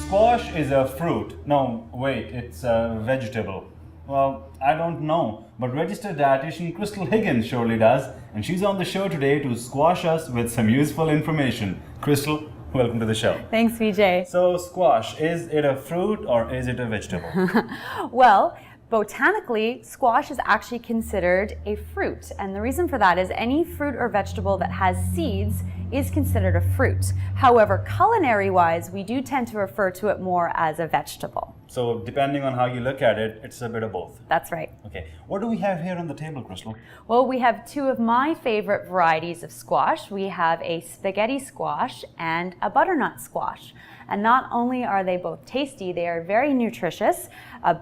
Squash is a fruit. No, wait, it's a vegetable. Well, I don't know, but registered dietitian Crystal Higgins surely does, and she's on the show today to squash us with some useful information. Crystal, welcome to the show. Thanks, Vijay. So, squash, is it a fruit or is it a vegetable? Well, botanically, squash is actually considered a fruit, and the reason for that is any fruit or vegetable that has seeds is considered a fruit. However, culinary-wise, we do tend to refer to it more as a vegetable. So, depending on how you look at it, it's a bit of both. That's right. Okay, what do we have here on the table, Crystal? Well, we have two of my favorite varieties of squash. We have a spaghetti squash and a butternut squash. And not only are they both tasty, they are very nutritious,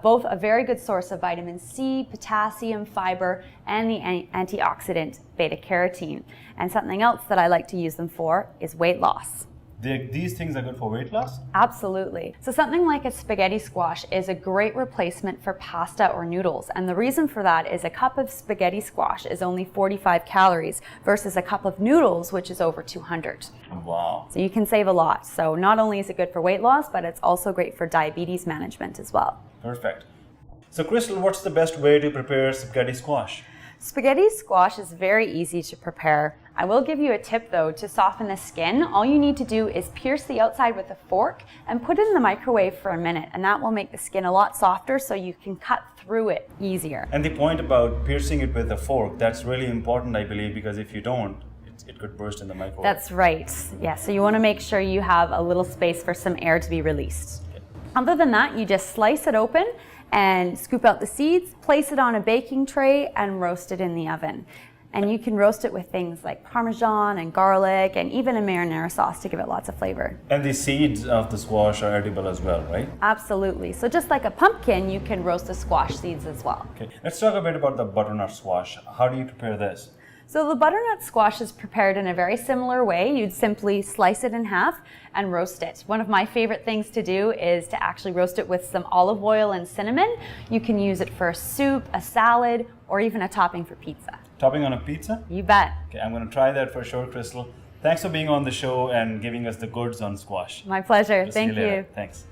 both a very good source of vitamin C, potassium, fiber, and the antioxidant beta-carotene. And something else that I like to use them for is weight loss. These things are good for weight loss? Absolutely. So something like a spaghetti squash is a great replacement for pasta or noodles. And the reason for that is a cup of spaghetti squash is only 45 calories versus a cup of noodles, which is over 200. Wow. So you can save a lot. So not only is it good for weight loss, but it's also great for diabetes management as well. Perfect. So Crystal, what's the best way to prepare spaghetti squash? Spaghetti squash is very easy to prepare. I will give you a tip though. To soften the skin, all you need to do is pierce the outside with a fork and put it in the microwave for a minute, and that will make the skin a lot softer so you can cut through it easier. And the point about piercing it with a fork, that's really important, I believe, because if you don't, it could burst in the microwave. That's right. Yeah, so you want to make sure you have a little space for some air to be released. Okay. Other than that, you just slice it open and scoop out the seeds, place it on a baking tray, and roast it in the oven. And you can roast it with things like Parmesan and garlic and even a marinara sauce to give it lots of flavor. And the seeds of the squash are edible as well, right? Absolutely. So just like a pumpkin, you can roast the squash seeds as well. Okay, let's talk a bit about the butternut squash. How do you prepare this? So the butternut squash is prepared in a very similar way. You'd simply slice it in half and roast it. One of my favorite things to do is to actually roast it with some olive oil and cinnamon. You can use it for a soup, a salad, or even a topping for pizza. Topping on a pizza? You bet. Okay, I'm going to try that for sure, Crystal. Thanks for being on the show and giving us the goods on squash. My pleasure. See Thank later. you. Thanks.